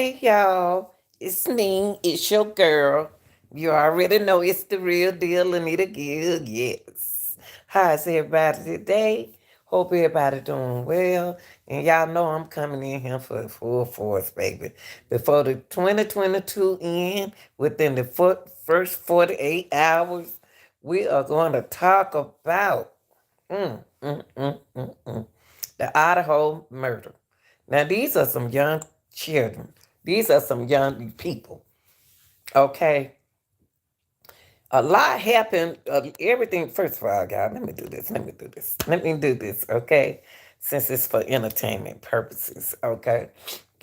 Hey y'all, it's me, it's your girl. You already know it's the real deal, Anita Gill, yes. How's everybody today? Hope everybody doing well. And y'all know I'm coming in here for full force, baby. Before the 2022 end, within the first 48 hours, we are going to talk about the Idaho murder. Now, these are some young children. These are some young people. Okay. A lot happened. Everything, first of all, guys, let me do this. Let me do this. Let me do this. Okay. Since it's for entertainment purposes. Okay.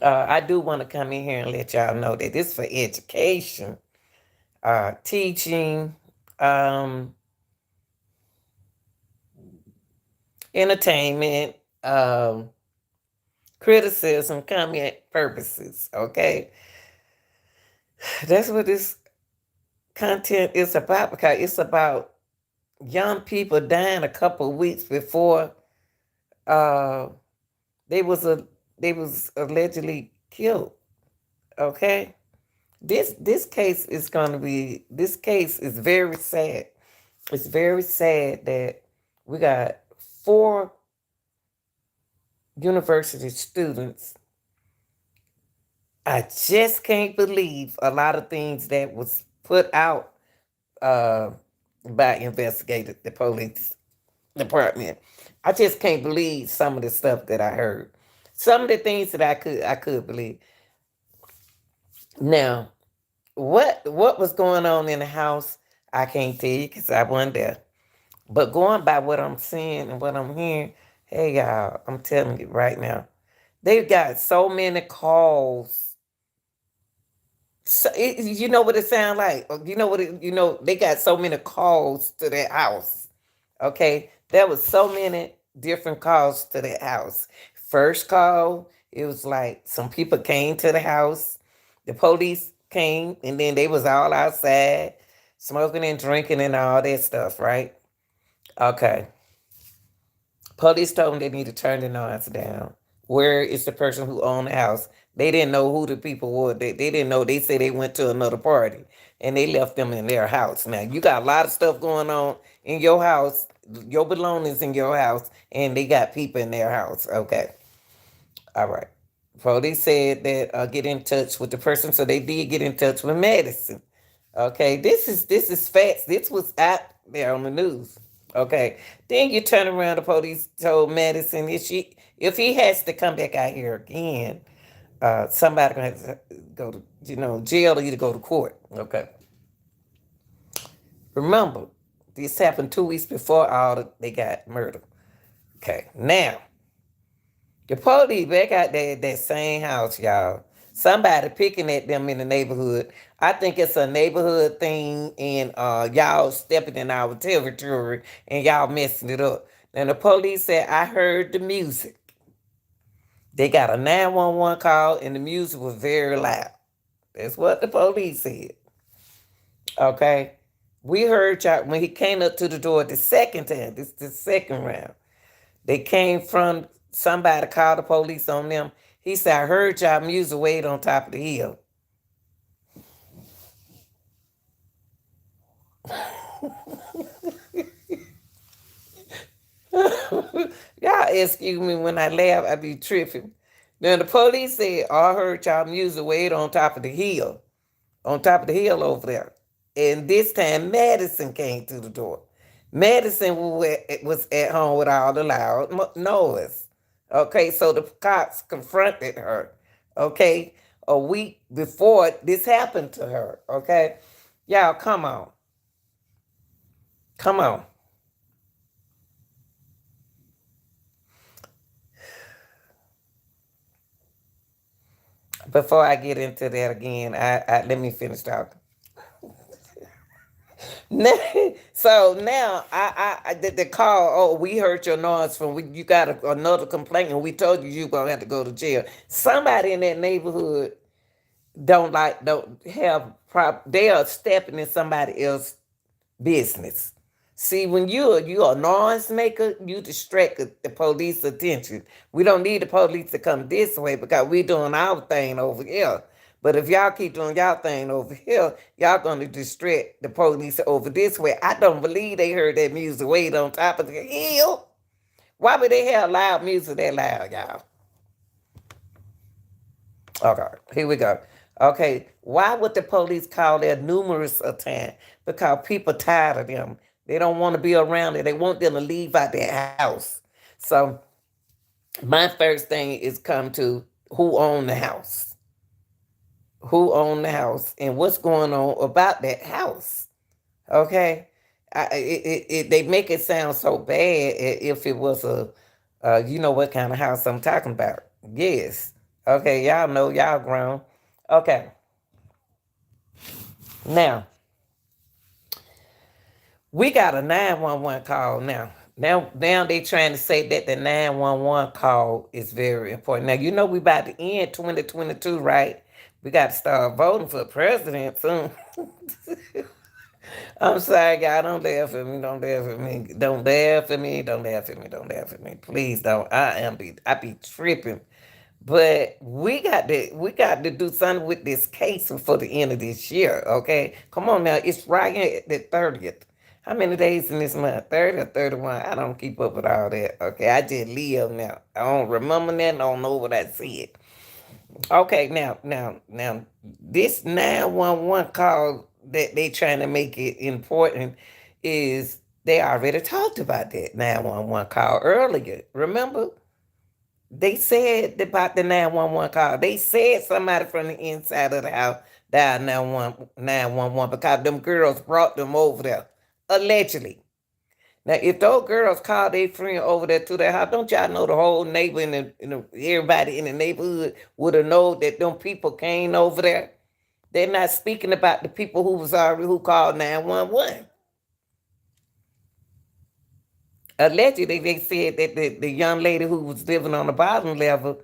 I do want to come in here and let y'all know that this is for education, teaching, um, entertainment, criticism, comment purposes. Okay. That's what this content is about, because it's about young people dying a couple of weeks before uh, they was allegedly killed. Okay, this case is going to be, this case is very sad. It's very sad that we got four university students. I just can't believe a lot of things that was put out uh, by investigators, the police department. I just can't believe some of the stuff that I heard. Some of the things that I could believe. Now, what was going on in the house, I can't tell you because I wasn't there. But going by what I'm seeing and what I'm hearing, hey y'all, I'm telling you right now, they've got so many calls. So you know what it sounds like? You know what they got so many calls to their house. Okay, there was so many different calls to that house. First call, it was like some people came to the house. The police came, and then they was all outside smoking and drinking and all that stuff, right? Okay. Police told them they need to turn the noise down. Where is the person who owned the house? They didn't know who the people were. They didn't know. They said they went to another party and they left them in their house. Now, you got a lot of stuff going on in your house, your belongings in your house, and they got people in their house. Okay. All right. Police said that get in touch with the person. So they did get in touch with Madison. Okay, this is facts. This was out there on the news. Okay, then you turn around. The police told Madison if he has to come back out here again, somebody gonna have to go to jail or either go to court. Okay, remember this happened 2 weeks before they got murdered. Okay, now the police back out there at that same house, y'all. Somebody picking at them in the neighborhood. I think it's a neighborhood thing, and y'all stepping in our territory and y'all messing it up. And the police said, I heard the music. They got a 911 call, and the music was very loud. That's what the police said. Okay. We heard y'all when he came up to the door the second time, this the second round. They came from somebody called the police on them. He said, I heard y'all music way on top of the hill. Y'all excuse me when I laugh, I be tripping. Then the police said, I heard y'all music way on top of the hill. On top of the hill over there. And this time Madison came to the door. Madison was at home with all the loud noise. Okay, so the cops confronted her. Okay, a week before this happened to her. Okay, y'all, come on, come on. Before I get into that again, I let me finish talking. So now the call. Oh, we heard your noise from. You got another complaint, and we told you gonna have to go to jail. Somebody in that neighborhood don't have. They are stepping in somebody else's business. See, when you a noise maker, you distract the police attention. We don't need the police to come this way because we doing our thing over here. But if y'all keep doing y'all thing over here, y'all gonna distract the police over this way. I don't believe they heard that music way on top of the hill. Why would they have loud music that loud, y'all? Okay, here we go. Okay, why would the police call there numerous a time? Because people tired of them. They don't want to be around it. They want them to leave out their house. So my first thing is come to who owned the house, who owned the house, and what's going on about that house. Okay, they make it sound so bad if it was you know what kind of house I'm talking about. Yes. Okay, y'all know y'all grown. Okay, now we got a 911 call now. Now they trying to say that the 911 call is very important. Now you know we about to end 2022, right? We got to start voting for president soon. I'm sorry, God. Don't laugh at me. Don't laugh at me. Don't laugh at me. Don't laugh at me. Don't laugh at me. Please don't. I be tripping. But we got to do something with this case before the end of this year. Okay, come on now. It's right at the 30th. How many days in this month? 30 or 31? I don't keep up with all that. Okay, I just live now. I don't remember that. I don't know what I said. Okay, now, this 911 call that they trying to make it important is they already talked about that 911 call earlier. Remember? They said about the 911 call. They said somebody from the inside of the house died 911 because them girls brought them over there, allegedly. Now, if those girls called their friend over there to their house, don't y'all know the whole neighbor and everybody in the neighborhood would have known that them people came over there? They're not speaking about the people who called 911. Allegedly, they said that the young lady who was living on the bottom level,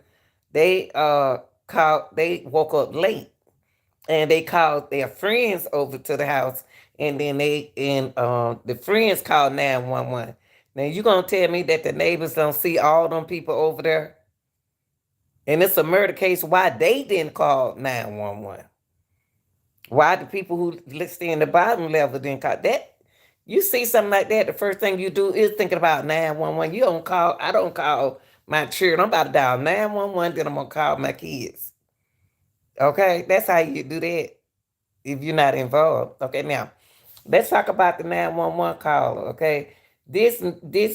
they woke up late and they called their friends over to the house, and then the friends called 911. Now you gonna tell me that the neighbors don't see all them people over there? And it's a murder case. Why they didn't call 911? Why the people who stay in the bottom level didn't call that? You see something like that, the first thing you do is thinking about 911. You don't call, I don't call my children. I'm about to dial 911, then I'm gonna call my kids. Okay, that's how you do that if you're not involved. Okay, now let's talk about the 911 call. Okay, this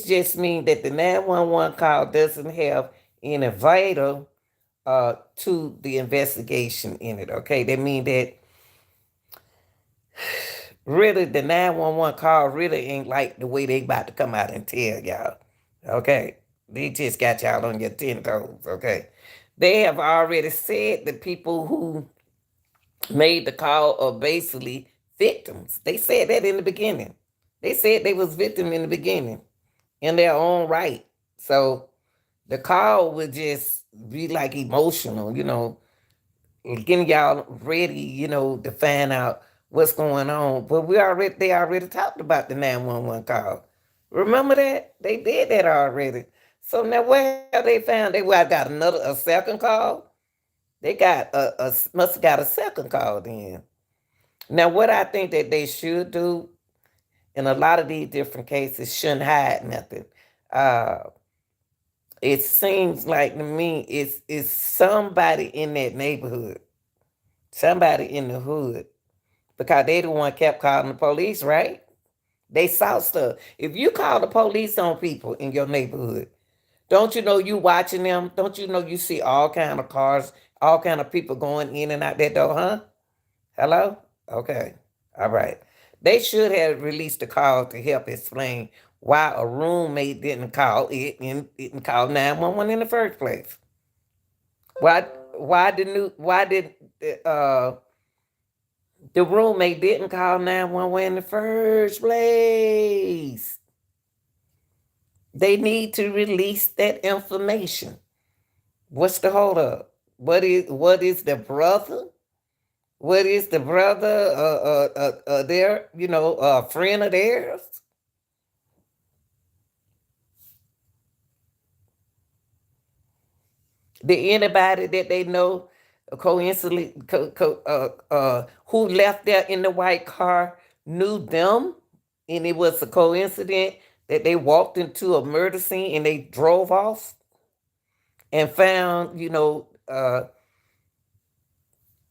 just means that the 911 call doesn't have any vital to the investigation in it. Okay, that means that really the 911 call really ain't like the way they about to come out and tell y'all. Okay, they just got y'all on your 10 toes. Okay, they have already said the people who made the call are basically victims. They said that in the beginning. They said they was victim in the beginning in their own right. So the call would just be like emotional, getting y'all ready, to find out what's going on. But they already talked about the 911 call. Remember that? They did that already. So now where have they found got a second call? They got must have got a second call then. Now what I think that they should do in a lot of these different cases shouldn't hide nothing. Uh it seems like to me it's somebody in that neighborhood, somebody in the hood, because they the one kept calling the police, right? They saw stuff. If you call the police on people in your neighborhood, don't you know you watching them? Don't you know you see all kind of cars, all kind of people going in and out that door, huh? Hello? Okay. All right. They should have released a call to help explain why a roommate didn't call it and didn't call 911 in the first place. Why why did the roommate didn't call 911 in the first place? They need to release that information. What's the hold up? What is the brother? What is the brother? Their, a friend of theirs? Did anybody that they know coincidentally who left there in the white car knew them? And it was a coincidence that they walked into a murder scene and they drove off and found,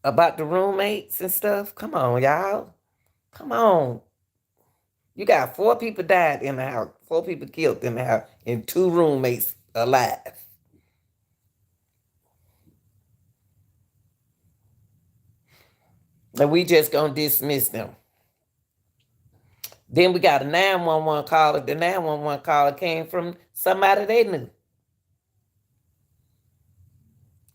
about the roommates and stuff. Come on, y'all. Come on. You got 4 people died in the house, 4 people killed in the house, and 2 roommates alive. And we just gonna dismiss them. Then we got a 911 caller. The 911 caller came from somebody they knew.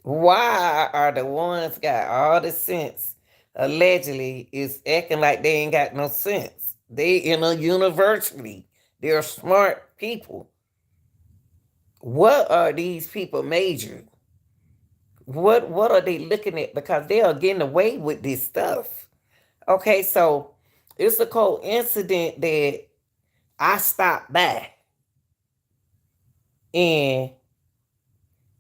Why are the ones got all the sense allegedly is acting like they ain't got no sense? They in a university. They're smart people. What are these people majoring? What are they looking at? Because they are getting away with this stuff. Okay, so it's a coincidence that I stopped by and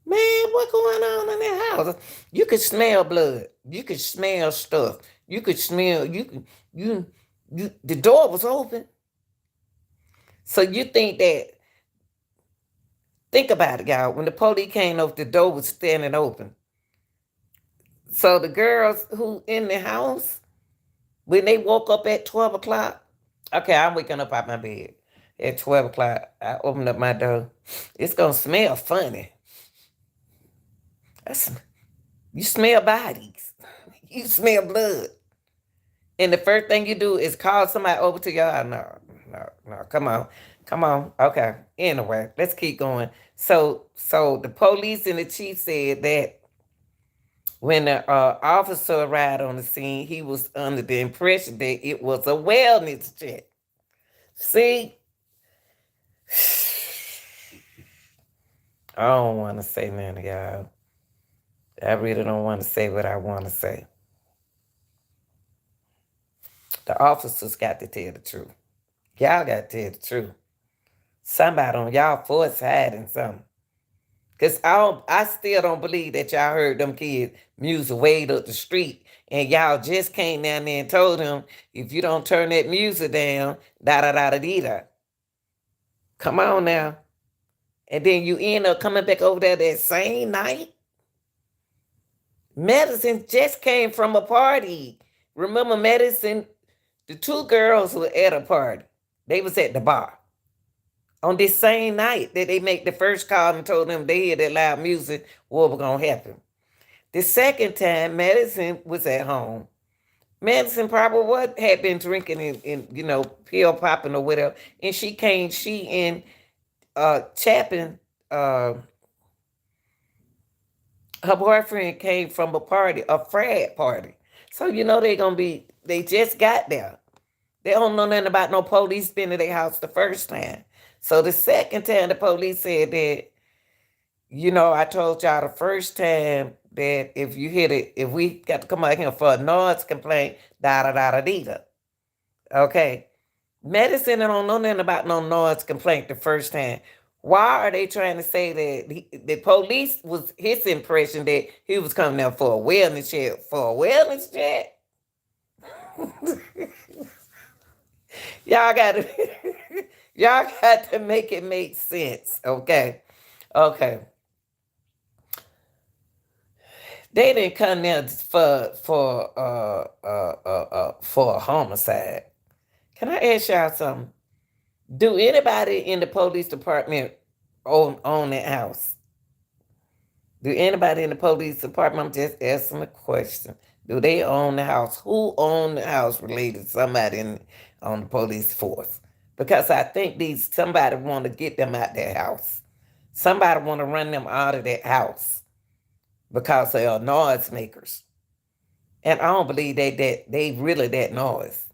man, what going on in that house? You could smell blood. You could smell stuff. You could smell you the door was open. So you think about it, y'all. When the police came over, the door was standing open. So the girls who in the house, when they woke up at 12 o'clock, okay, I'm waking up out my bed. At 12 o'clock, I opened up my door. It's gonna smell funny. That's, you smell bodies. You smell blood. And the first thing you do is call somebody over to your house. No, no, no. Come on. Come on. Okay. Anyway, let's keep going. So the police and the chief said that when the officer arrived on the scene, he was under the impression that it was a wellness check. See, I don't want to say nothing, y'all. I really don't want to say what I want to say. The officers got to tell the truth. Y'all got to tell the truth. Somebody on y'all force hiding something. Cause I still don't believe that y'all heard them kids music way up the street, and y'all just came down there and told them if you don't turn that music down, da da da da da. Come on now, and then you end up coming back over there that same night. Medicine just came from a party. Remember, Medicine, the 2 girls were at a party. They was at the bar on this same night that they make the first call and told them they hear that loud music, what was gonna happen. The second time, Medicine was at home. Medicine probably had been drinking and pill popping or whatever, and she and Chapin, her boyfriend came from a party, a frat party. So they just got there. They don't know nothing about no police being at their house the first time. So the second time the police said that, I told y'all the first time that if we got to come out here for a noise complaint, da da da da da. Okay. Medicine don't know nothing about no noise complaint the first time. Why are they trying to say that the police was his impression that he was coming there for a wellness check? For a wellness check? y'all got to y'all got to make it make sense. Okay. Okay. They didn't come there for a homicide. Can I ask y'all something? Do anybody in the police department own that house? Do anybody in the police department? I'm just asking a question. Do they own the house? Who owned the house related to somebody on the police force? Because I think somebody want to get them out their house. Somebody want to run them out of that house because they are noise makers. And I don't believe they really that noise.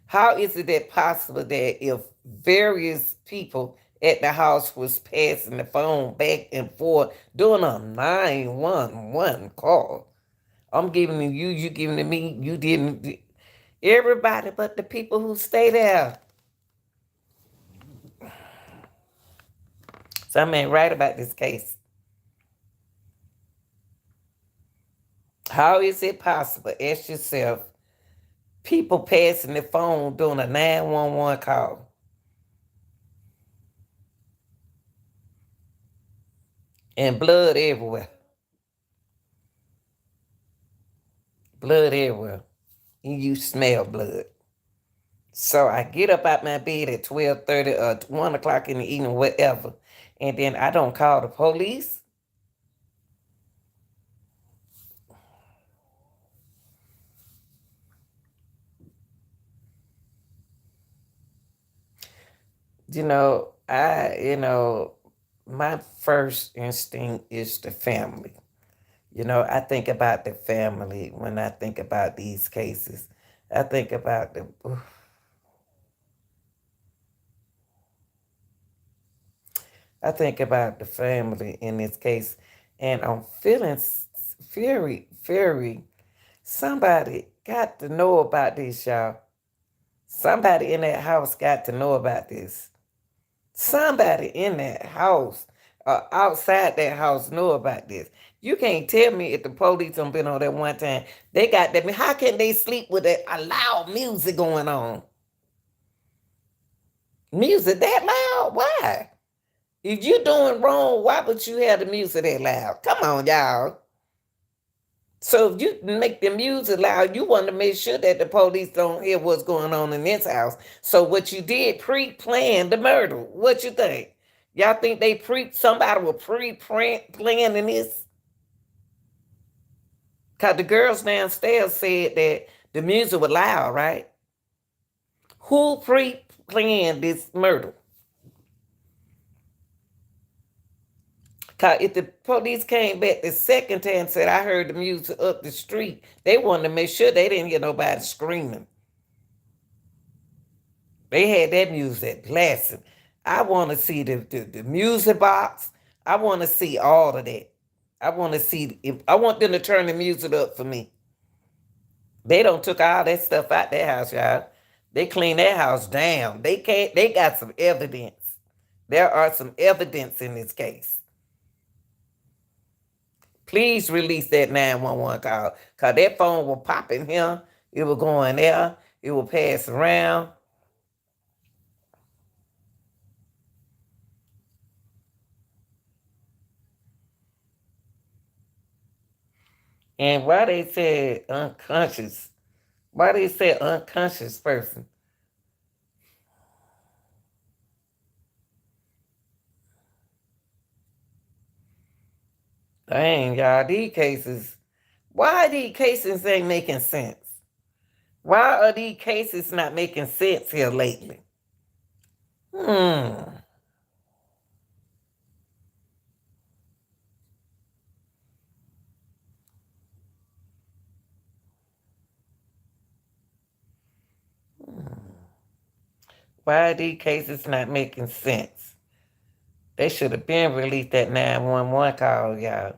How is it that possible that if various people at the house was passing the phone back and forth doing a 911 call? I'm giving it you giving it me, you didn't. Everybody but the people who stay there. Something ain't right about this case. How is it possible? Ask yourself. People passing the phone doing a 911 call and blood everywhere. Blood everywhere. And you smell blood. So I get up out my bed at 12:30 or 1 o'clock in the evening, whatever. And then I don't call the police. My first instinct is the family. I think about the family when I think about these cases. I think about the family in this case, and I'm feeling very, very. Somebody got to know about this, y'all. Somebody in that house got to know about this. Somebody in that house, outside that house, know about this. You can't tell me if the police don't been on that one time. They got that. How can they sleep with a loud music going on? Music that loud? Why? If you doing wrong, why would you have the music that loud? Come on, y'all. So if you make the music loud, you want to make sure that the police don't hear what's going on in this house. So what you did pre-plan the murder. What you think? Y'all think somebody was pre-planning this? Cause the girls downstairs said that the music was loud, right? Who pre-planned this murder? Cause if the police came back the second time and said, I heard the music up the street, they wanted to make sure they didn't hear nobody screaming. They had that music blasting. I want to see the music box. I want to see all of that. I want them to turn the music up for me. They don't took all that stuff out their house, y'all. They cleaned their house down. They got some evidence. There are some evidence in this case. Please release that 911 call. Cause that phone was popping here. It was going there. It will pass around. And why they said unconscious? Why they say unconscious person? Dang, y'all, these cases. Why these cases ain't making sense? Why are these cases not making sense here lately? Hmm. Why are these cases not making sense? They should have been released that 911 call, y'all,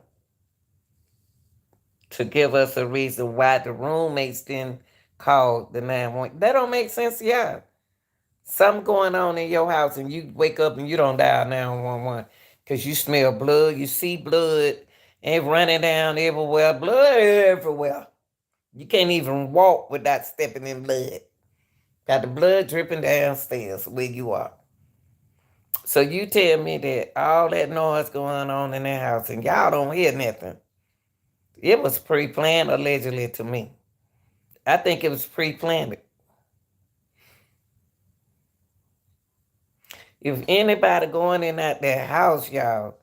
to give us a reason why the roommates didn't call the 911. That don't make sense, y'all. Something going on in your house and you wake up and you don't dial 911 because you smell blood, you see blood, and running down everywhere, blood everywhere. You can't even walk without stepping in blood. Got the blood dripping downstairs where you are. So you tell me that all that noise going on in that house and y'all don't hear nothing. It was pre-planned allegedly to me. I think it was pre-planned. If anybody going in out their house, y'all,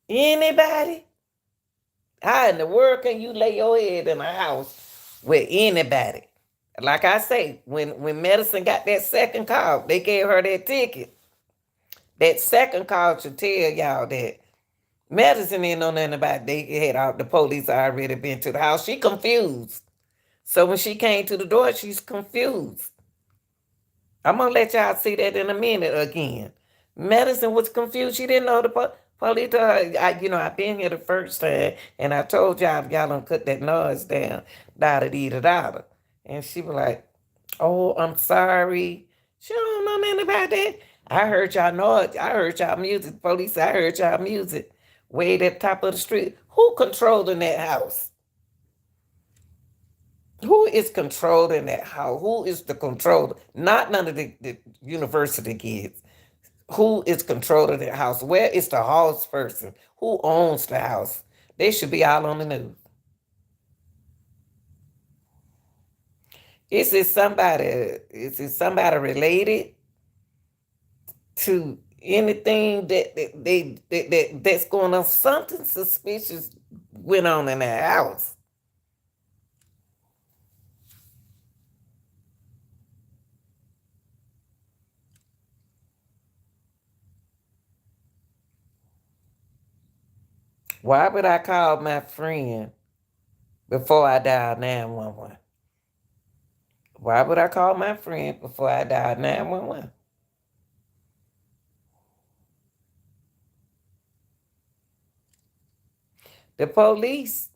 anybody, how in the world can you lay your head in a house with anybody? Like I say, when Medicine got that second call, they gave her that ticket. That second call should tell y'all that Medicine didn't know nothing about it. They had out the police already been to the house. She confused. So when she came to the door, she's confused. I'm gonna let y'all see that in a minute again. Medicine was confused. She didn't know the police. I've been here the first time, and I told y'all don't cut that noise down, da da da da da. And she was like, "Oh, I'm sorry." She don't know nothing about that. I heard y'all noise. I heard y'all music. Police, I heard y'all music. Way at the top of the street. Who controlling that house? Who is controlling that house? Who is the controller? Not none of the university kids. Who is controlling that house? Where is the house person? Who owns the house? They should be all on the news. Is it somebody related to anything that's going on? Something suspicious went on in that house. Why would I call my friend before I dial 911? Why would I call my friend before I dial 911? The police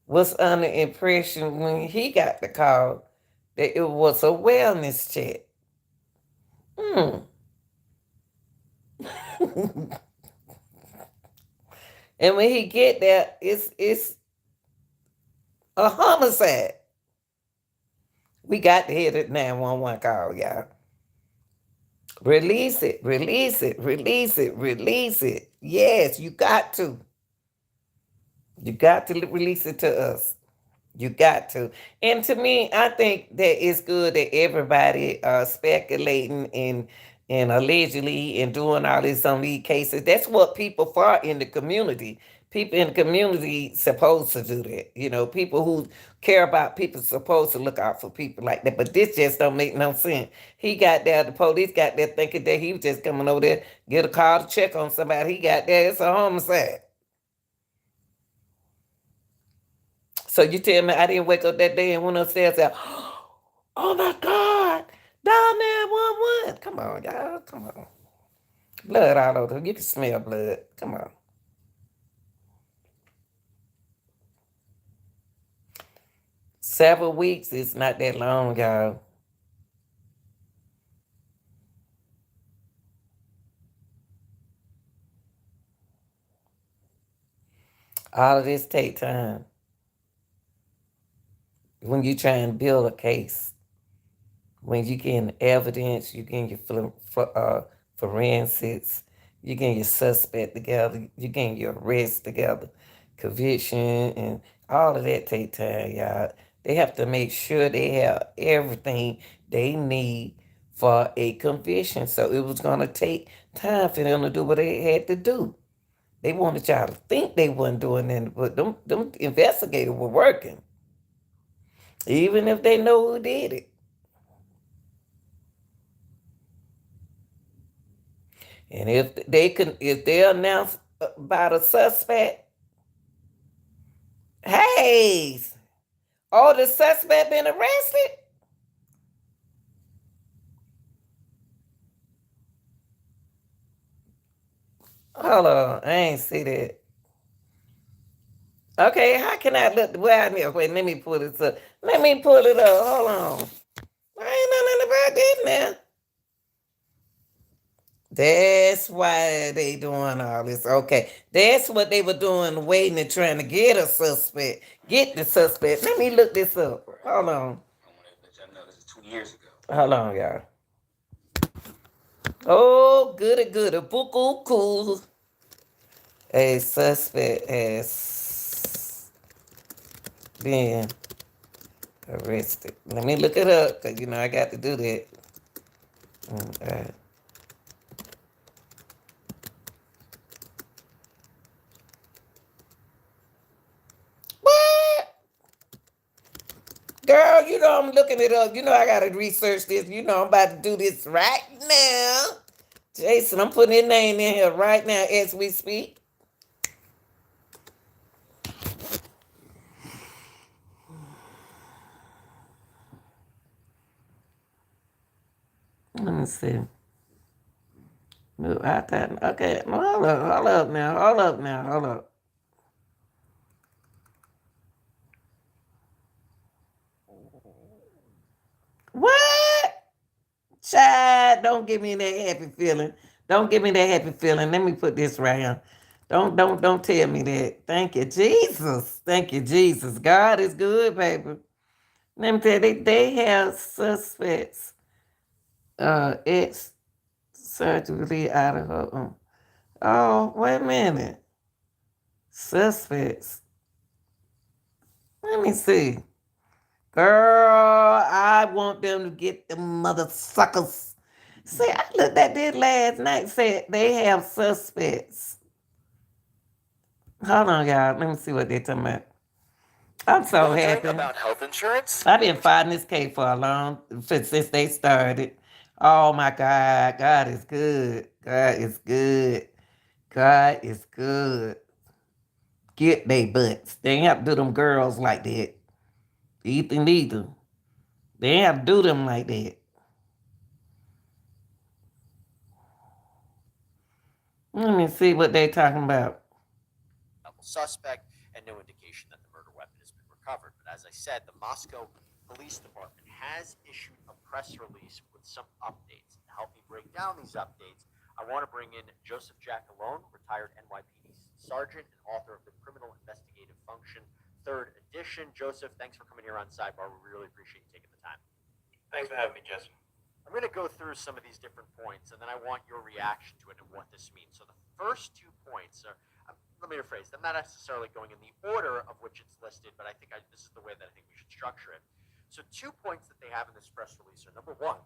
was under impression when he got the call that it was a wellness check. Hmm. And when he get there, it's a homicide. We got to hear that 911 call, y'all. Release it, release it, release it, release it. Yes, you got to. You got to release it to us. You got to. And to me, I think that it's good that everybody speculating and allegedly and doing all this on these cases. That's what people for in the community. People in the community supposed to do that. You know, people who care about people supposed to look out for people like that. But this just don't make no sense. He got there, the police got there thinking that he was just coming over there, get a call to check on somebody. He got there, it's a homicide. So you tell me I didn't wake up that day and went upstairs and said, oh my God, dial 911. Come on, y'all. Come on. Blood all over. You can smell blood. Come on. 7 weeks is not that long, y'all. All of this take time. When you try and build a case, when you get evidence, you get your forensics, you get your suspect together, you get your arrest together, conviction, and all of that take time, y'all. They have to make sure they have everything they need for a conviction. So it was gonna take time for them to do what they had to do. They wanted y'all to think they wasn't doing anything, but them investigators were working, even if they know who did it. And if they announce about a suspect, hey, oh, the suspect been arrested. Hold on, I ain't see that. Okay, how can I look? Well, I mean, wait, let me pull this up. Let me pull it up. Hold on. I ain't nothing about that now. That's why they doing all this. Okay, that's what they were doing, waiting and trying to get a suspect, get the suspect. Let me look this up. Hold on. Hold on, y'all. Oh, goody, goody, buku cool. A suspect has been arrested. Let me look it up, because, I got to do that. Mm. What? Girl, I'm looking it up. I got to research this. I'm about to do this right now. Jason, I'm putting his name in here right now as we speak. Let me see. Move out that. Okay, hold up now, hold up now, hold up. What? Child, don't give me that happy feeling. Don't give me that happy feeling. Let me put this right here. Don't tell me that. Thank you, Jesus. Thank you, Jesus. God is good, baby. Let me tell you, they have suspects, ex surgery Idaho. Oh, wait a minute. Suspects. Let me see. Girl, I want them to get the mother suckers. See, I looked at this last night, said they have suspects. Hold on, y'all. Let me see what they're talking about. I'm so Wondering happy. about health insurance? I've been fighting this case for a since they started. Oh my God, God is good. God is good. God is good. Get they butts. They ain't have to do them girls like that. Ethan either. They ain't have to do them like that. Let me see what they talking about. Level suspect, and no indication that the murder weapon has been recovered. But as I said, the Moscow Police Department has issued a press release with some updates. To help me break down these updates, I want to bring in Joseph Jackalone, retired NYPD sergeant and author of the Criminal Investigative Function, third edition. Joseph, thanks for coming here on Sidebar. We really appreciate you taking the time. Thanks for having me, Jesse. I'm going to go through some of these different points, and then I want your reaction to it and what this means. So the first 2 points are, let me rephrase, I'm not necessarily going in the order of which it's listed, but I think this is the way that I think we should structure it. So 2 points that they have in this press release are, number one,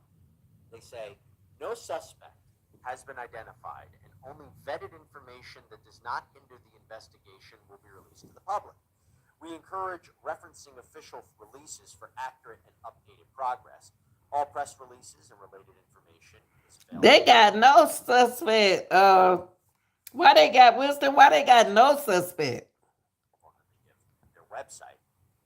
they say, no suspect has been identified, and only vetted information that does not hinder the investigation will be released to the public. We encourage referencing official releases for accurate and updated progress. All press releases and related information is They available got no suspect. Why they got Winston? Why they got no suspect? on their website.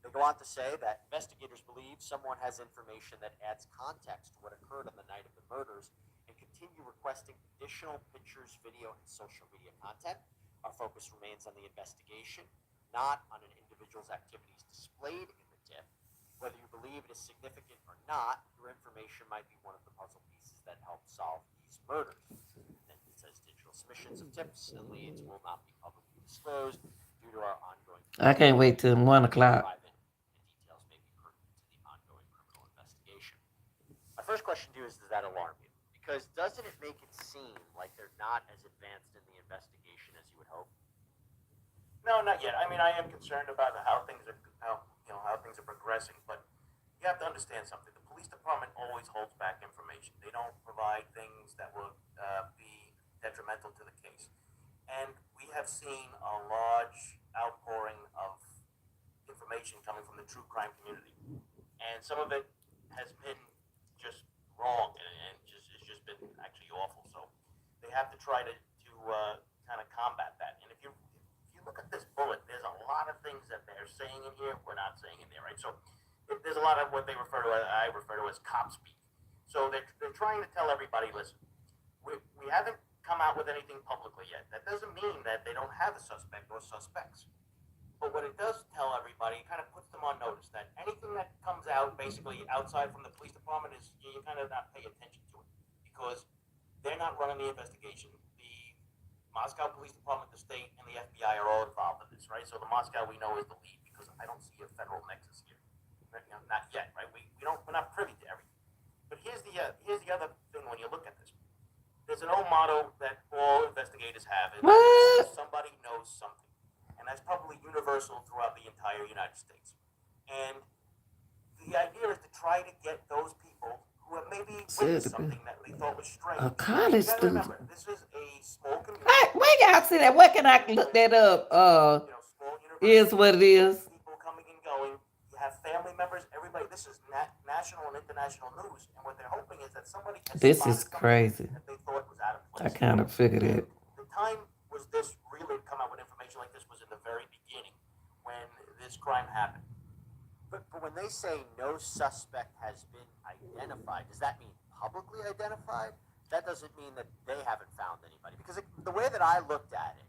They go on to say that investigators believe someone has information that adds context to what occurred on the night of the murders and continue requesting additional pictures, video, and social media content. Our focus remains on the investigation, not on an individual's activities displayed in the tip. Whether you believe it is significant or not, your information might be one of the puzzle pieces that help solve these murders. And then it says digital submissions of tips and leads will not be publicly disclosed due to our ongoing I can't wait till 1 o'clock. private and details may be pertinent to the ongoing criminal investigation. My first question to you is, does that alarm you? Because doesn't it make it seem like they're not as advanced in the investigation as you would hope? No, not yet. I mean, I am concerned about how things are progressing, but you have to understand something. The police department always holds back information. They don't provide things that will be detrimental to the case. And we have seen a large outpouring of information coming from the true crime community, and some of it has been just wrong, and just it's just been actually awful. So they have to try to kind of combat that. And if you look at this bullet, there's a lot of things that they're saying in here we're not saying in there, right? So there's a lot of what they refer to, I refer to as cop speak. So they're trying to tell everybody, listen, we haven't come out with anything publicly yet. That doesn't mean that they don't have a suspect or suspects. But what it does tell everybody, it kind of puts them on notice that anything that comes out basically outside from the police department is you kind of not pay attention to it because they're not running the investigation. The Moscow Police Department, the state, and the FBI are all involved in this, right? So the Moscow we know is the lead because I don't see a federal nexus here, not yet, right? We're not privy to everything. But here's the other thing when you look at this. There's an old motto that all investigators have, and What? somebody knows something, and that's probably universal throughout the entire United States. And the idea is to try to get those people who have maybe Said witnessed to be something that they thought was a strange. You college got to student. remember, this is a small community. Hey, where y'all see that? Where can I look that up? Small Is university, what it is. people coming and going. You have family members, everybody. This is national and international news, and what they're hoping is that somebody has This is spotted something crazy. that they thought was out of I place. kind of figured And it. the time was this really come out with information like this was in the very beginning when this crime happened. But when they say no suspect has been identified, does that mean publicly identified? That doesn't mean that they haven't found anybody. Because the way that I looked at it,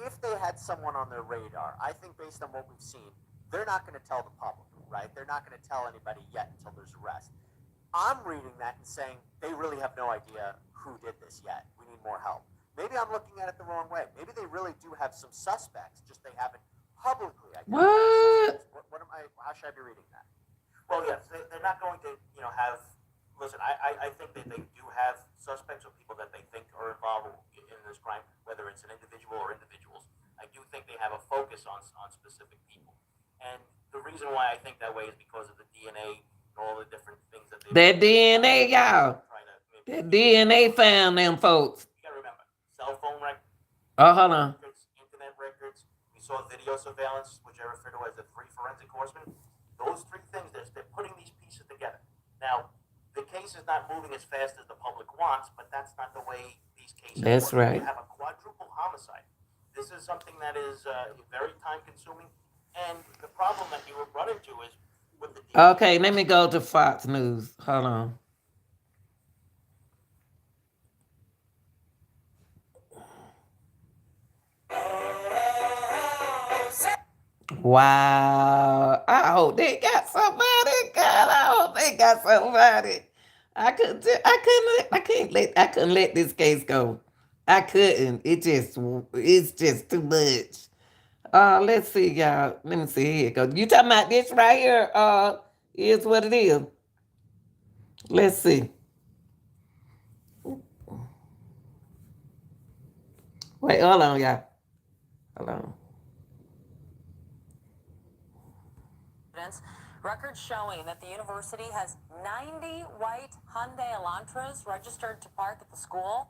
if they had someone on their radar, I think based on what we've seen, they're not going to tell the public, right? They're not going to tell anybody yet until there's arrest. I'm reading that and saying they really have no idea who did this yet. We need more help. Maybe I'm looking at it the wrong way. Maybe they really do have some suspects, just they haven't publicly identified the What? suspects. What am I? How should I be reading that? Well, yes, they're not going to, have. Listen, I think that they do have suspects or people that they think are involved in this crime, whether it's an individual or individuals. I do think they have a focus on specific people, and the reason why I think that way is because of the DNA and all the different things that they've That identified. DNA, y'all. Try to maybe That keep it DNA confidential. found them folks. You got to remember, cell phone records, Oh, hold on. internet records. We saw video surveillance, which I refer to as the three forensic horsemen. Those three things, they're putting these pieces together. Now, the case is not moving as fast as the public wants, but that's not the way these cases That's work. You right. have a quadruple homicide. This is something that is very time consuming. And the problem that you run into is with the DNA. Okay, let me go to Fox News. Hold on. Wow. I hope they got somebody. God, I hope they got somebody. I couldn't let this case go. I couldn't. It's just too much. Let's see, y'all. Let me see. Here it goes. You talking about this right here? Is what it is. Let's see. Wait, hold on, y'all. Hold on. Records showing that the university has 90 white Hyundai Elantras registered to park at the school.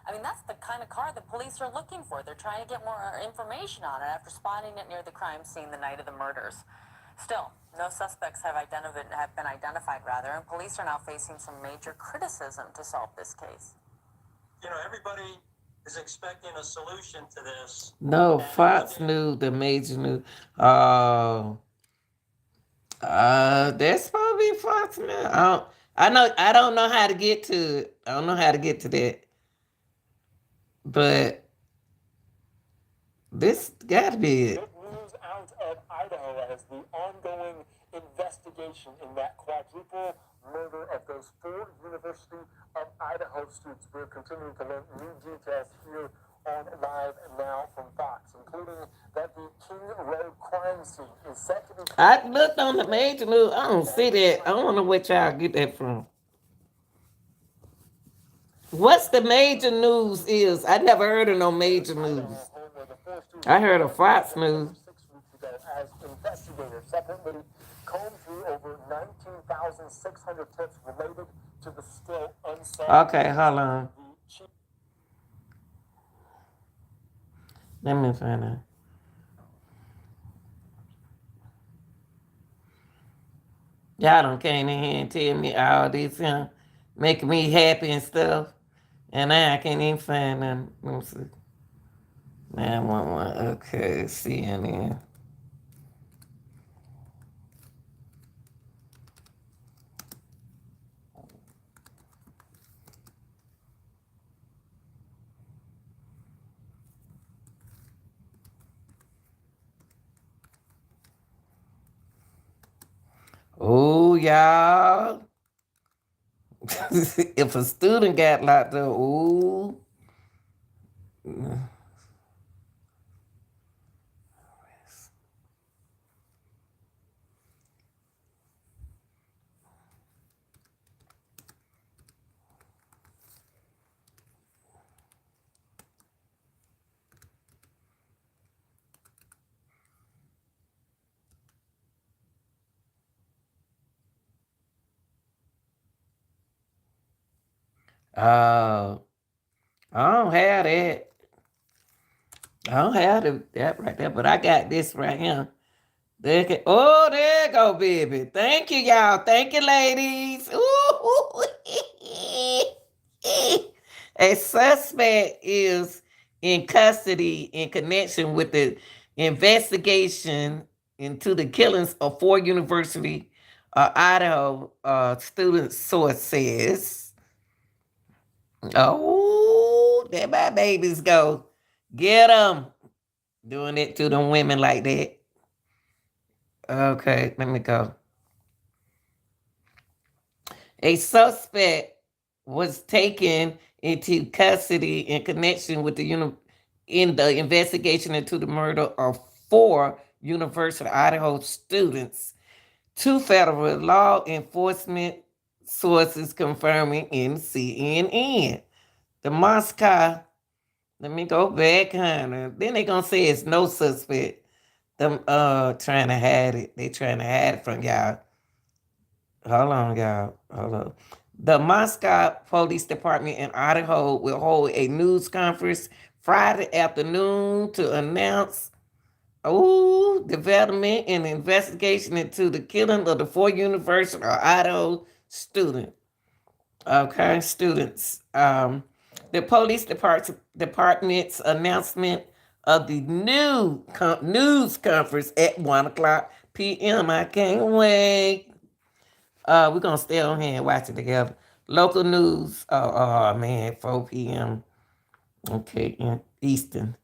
I mean, that's the kind of car the police are looking for. They're trying to get more information on it after spotting it near the crime scene the night of the murders. Still, no suspects have been identified, and police are now facing some major criticism to solve this case. Everybody is expecting a solution to this. No, Fox News, the major news. That's probably Fox News. I don't know how to get to it. I don't know how to get to that. But this gotta be it. Good news out of Idaho as the ongoing investigation in that quadruple murder of those 4 University of Idaho students. We're continuing to learn new details here on Live Now from Fox, including that the King Road crime scene is set to be... I looked on the major news. I don't see that. I don't know where y'all get that from. What's the major news is? I never heard of no major news. I heard of Fox News. 6 weeks ago, as investigators separately combed through over 19,600 tips related to the still unsolved. Okay, hold on. Let me find out. Y'all don't came in here and tell me all this, making me happy and stuff. And now I can't even find nothing. Let me see. 911. Okay, CNN. Oh, y'all. If a student got locked up, ooh. Uh, I don't have that. I don't have that right there, but I got this right here. There you go, baby. Thank you, y'all. Thank you, ladies. Ooh. A suspect is in custody in connection with the investigation into the killings of 4 University Idaho student source says. Oh, there my babies go. Get them. Doing it to them women like that. Okay, let me go. A suspect was taken into custody in connection with in the investigation into the murder of 4 University of Idaho students. Two federal law enforcement sources confirming in CNN. The Moscow, let me go back, honey. Then they gonna say it's no suspect. Them trying to hide it. They trying to hide it from y'all. Hold on, y'all. Hold on. The Moscow Police Department in Idaho will hold a news conference Friday afternoon to announce development and investigation into the killing of the four University of Idaho students. Okay, students. The police department's announcement of the new news conference at 1 o'clock p.m. I can't wait. We're gonna stay on here and watch it together. Local news. Oh man, 4 p.m. Okay, in Eastern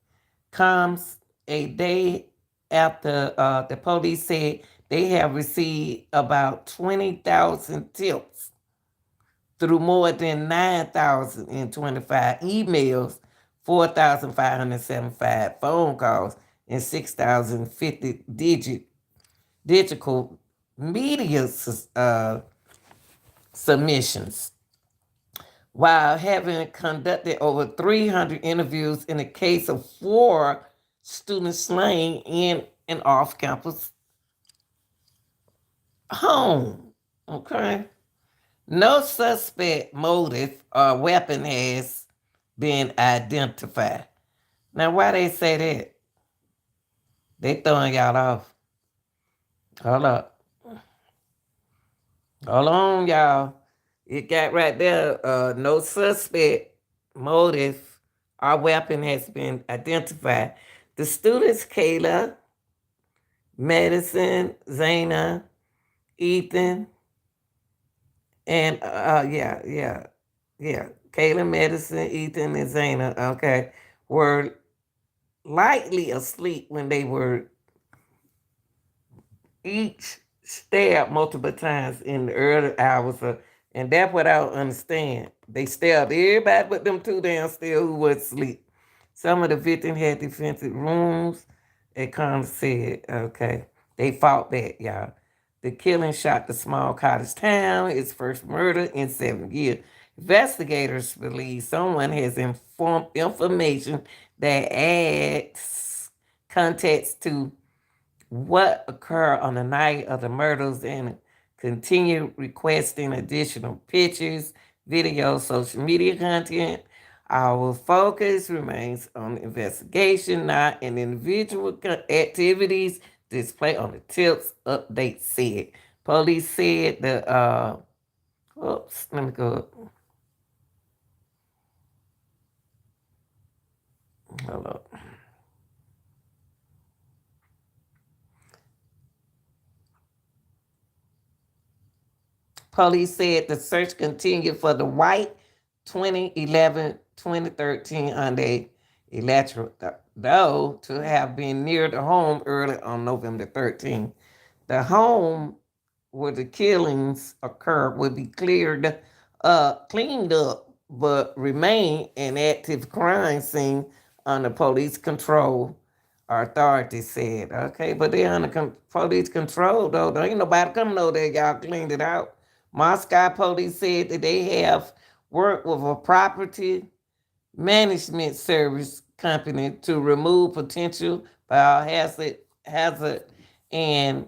comes a day after the police said they have received about 20,000 tips through more than 9,025 emails, 4,575 phone calls, and 6,050 digital media submissions, while having conducted over 300 interviews in the case of four students slain in an off-campus home. Okay. No suspect motive or weapon has been identified. Now, why they say that? They throwing y'all off. Hold up. Hold on, y'all. It got right there. No suspect motive or weapon has been identified. The students, Kayla, Madison, Zayna, Ethan, and Kayla, Madison, Ethan, and Zayna, okay, were lightly asleep when they were each stabbed multiple times in the early hours of, and that's what I don't understand. They stabbed everybody but them two downstairs who was asleep. Some of the victims had defensive wounds. It kind of said, okay, they fought back, y'all. The killing shocked the small cottage town, its first murder in 7 years. Investigators believe someone has informed information that adds context to what occurred on the night of the murders and continue requesting additional pictures, videos, social media content. Our focus remains on the investigation, not in individual activities displayed on the tips, update said. Police said the, let me go up. Hold up. Police said the search continued for the white 2011-2013 Hyundai Elantra, though to have been near the home early on November 13th. The home where the killings occurred would be cleaned up, but remain an active crime scene under police control. Our authorities said, okay, but they're under police control though. There ain't nobody coming over there. Y'all cleaned it out. Moscow police said that they have worked with a property management service company to remove potential biohazard and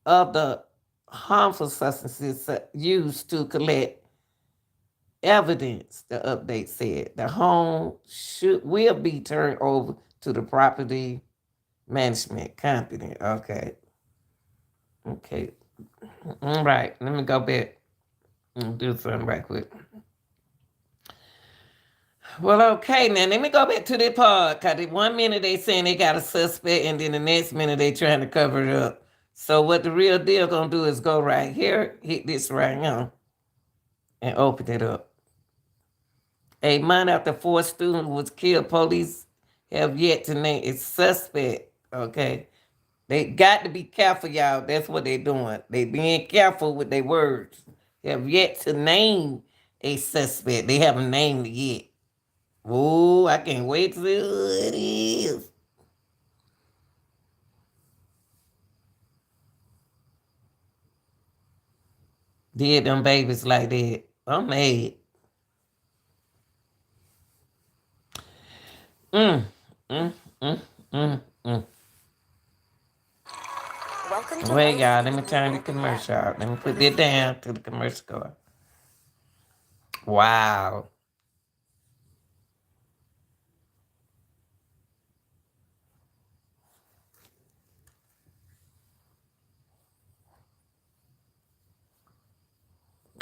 other harmful substances used to collect evidence. The update said the home will be turned over to the property management company. Okay. All right. Let me go back and do something right quick. Well, okay, now let me go back to this part. Cause 1 minute they saying they got a suspect, and then the next minute they trying to cover it up. So what the real deal gonna do is go right here, hit this right now, and open it up. A month after 4 students was killed, police have yet to name a suspect. Okay, they got to be careful, y'all. That's what they doing. They being careful with their words. They have yet to name a suspect. They haven't named it yet. Oh, I can't wait to see who it is. did them babies like that. I'm mad. Mm, mm, mm, mm, mm. Welcome to Wait, life y'all, in let the me new turn the world again. commercial out. Let me put that down to the commercial go. Wow.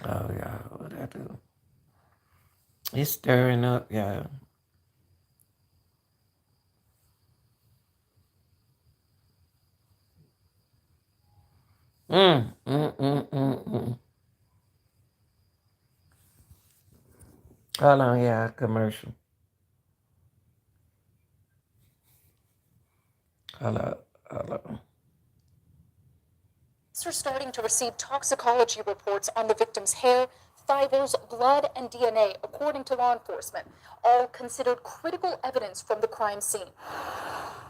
Oh, y'all, what I do? It's stirring up, y'all. Mm, mm, mm, mm, mm. Hold on, y'all, commercial. Hold up, hold up. Are starting to receive toxicology reports on the victim's hair, fibers, blood, and DNA, according to law enforcement, all considered critical evidence from the crime scene.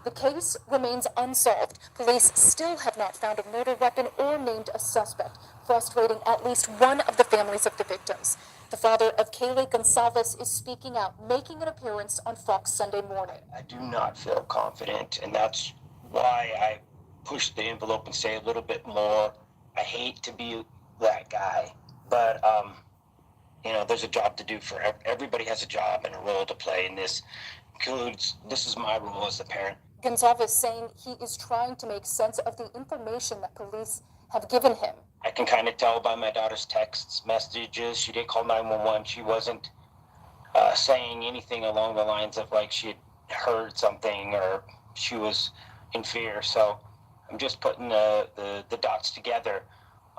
The case remains unsolved. Police still have not found a murder weapon or named a suspect, frustrating at least one of the families of the victims. The father of Kaylee Gonsalves is speaking out, making an appearance on Fox Sunday Morning. I do not feel confident, and that's why I push the envelope and say a little bit more. I hate to be that guy, but there's a job to do for everybody. Has a job and a role to play, and this is my role as a parent. Gonsalves saying he is trying to make sense of the information that police have given him. I can kind of tell by my daughter's texts, messages. She didn't call 911. She wasn't saying anything along the lines of like she had heard something or she was in fear. So I'm just putting the dots together.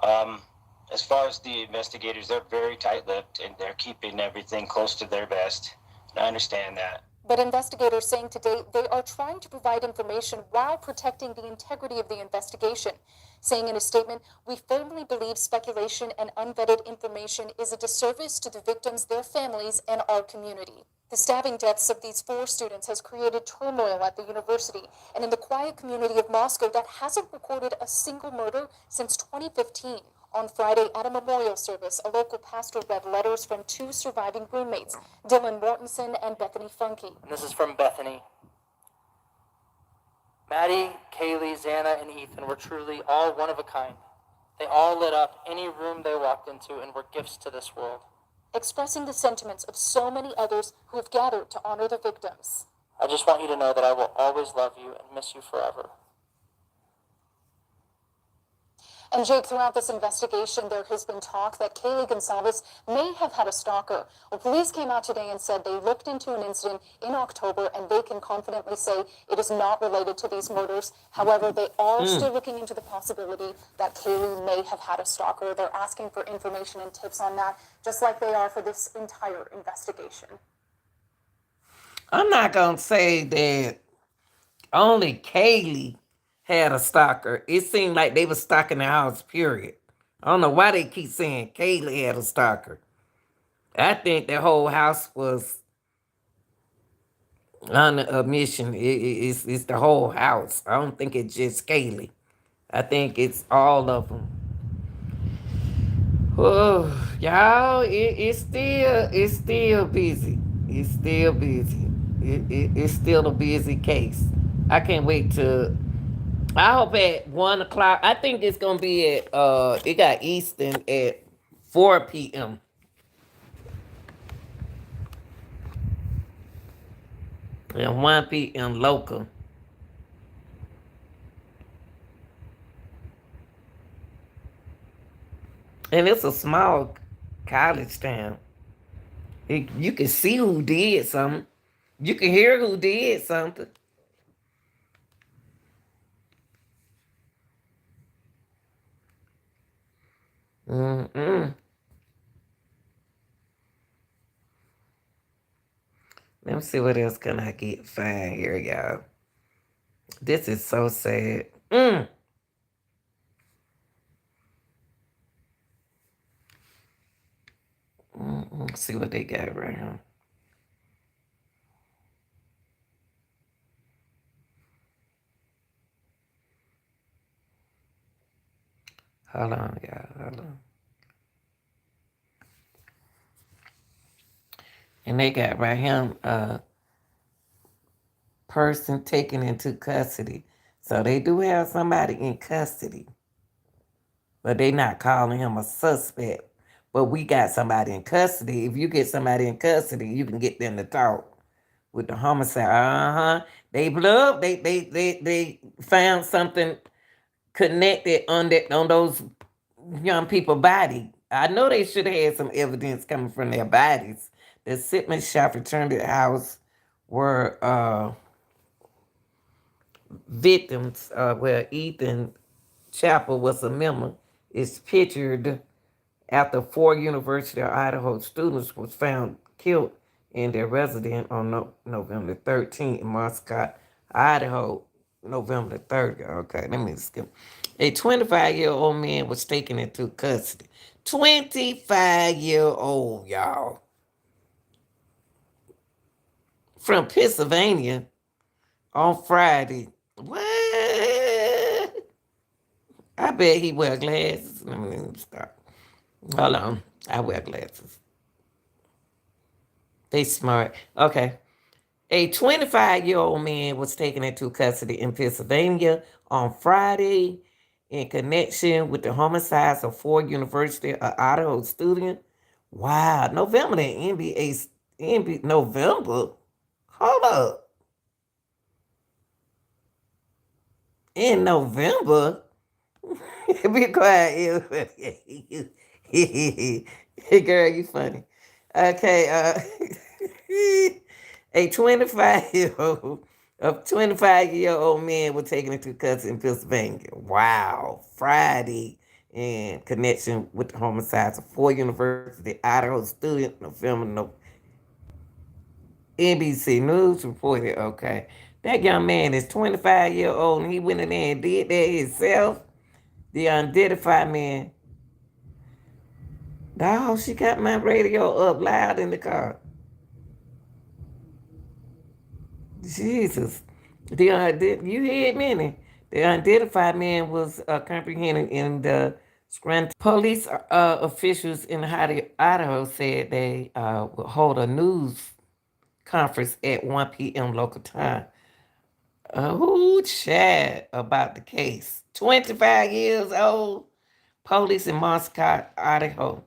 As far as the investigators, they're very tight-lipped and they're keeping everything close to their vest. And I understand that. But investigators saying today they are trying to provide information while protecting the integrity of the investigation. Saying in a statement, "We firmly believe speculation and unvetted information is a disservice to the victims, their families, and our community." The stabbing deaths of these 4 students has created turmoil at the university and in the quiet community of Moscow that hasn't recorded a single murder since 2015. On Friday, at a memorial service, a local pastor read letters from 2 surviving roommates, Dylan Mortensen and Bethany Funke. This is from Bethany. Maddie, Kaylee, Xana, and Ethan were truly all one of a kind. They all lit up any room they walked into and were gifts to this world. Expressing the sentiments of so many others who have gathered to honor the victims. I just want you to know that I will always love you and miss you forever. And Jake, throughout this investigation, there has been talk that Kaylee Gonsalves may have had a stalker. Well, police came out today and said they looked into an incident in October, and they can confidently say it is not related to these murders. However, they are still looking into the possibility that Kaylee may have had a stalker. They're asking for information and tips on that, just like they are for this entire investigation. I'm not going to say that only Kaylee had a stalker. It seemed like they were stalking the house, period. I don't know why they keep saying Kaylee had a stalker. I think the whole house was on a mission. It's the whole house. I don't think it's just Kaylee. I think it's all of them. Oh, y'all, it's still busy. It's still busy. It's still a busy case. I can't wait to. I hope at 1 o'clock. I think it's gonna be at it got Eastern at 4 p.m. and 1 p.m. local. And it's a small college town. You can see who did something. You can hear who did something. Mm-mm. Let me see what else can I get find here, y'all. This is so sad. See what they got right here. Hold on, y'all. Hold on. And they got right here person taken into custody. So they do have somebody in custody, but they not calling him a suspect. But we got somebody in custody. If you get somebody in custody, you can get them to talk with the homicide. They blew up. They found something connected on those young people body. I know they should have had some evidence coming from their bodies. The Sipman shop returned to the house where victims, where Ethan Chapel was a member, is pictured after four University of Idaho students was found killed in their residence on November 13th in Muscat, Idaho, November 30th. Okay, let me skip. A 25-year-old man was taken into custody. 25-year-old, y'all. From Pennsylvania on Friday. What? I bet he wear glasses. Let me stop. Hold on. I wear glasses. They smart. Okay. A 25-year-old man was taken into custody in Pennsylvania on Friday in connection with the homicides of four University of Idaho students. Wow. November, the NBA, November? Hold up. In November? Be quiet. Girl, you funny. Okay, a 25-year-old man was taken into custody in Pennsylvania. Wow. Friday in connection with the homicides of four University Idaho students. No NBC News reported, okay. That young man is 25-year-old and he went in there and did that himself. The unidentified man. Dog, she got my radio up loud in the car. Jesus. You hear me? The unidentified man was comprehended in the Scranton. Police officials in Idaho said they will hold a news conference at 1 p.m. local time. Who chat about the case? 25 years old. Police in Moscow, Idaho,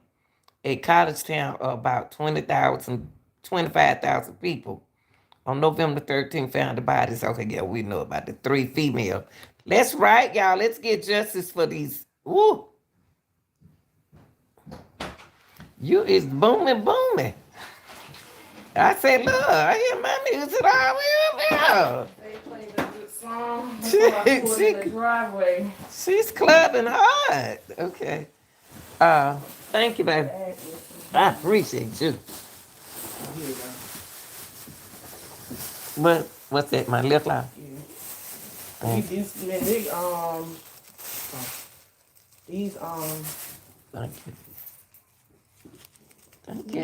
a college town of about 25,000 people, on November 13th found the bodies. Okay, yeah, we know about the three female. Let's right, y'all. Let's get justice for these. Woo! You is booming, booming. I said, look, I hear my music all the way up They played a good song She- before I pulled in she- the driveway. She's clubbing hard. Okay. Thank you, baby. I appreciate you. Here you go. What's that? My lip line? Yeah. These Thank you. Thank you.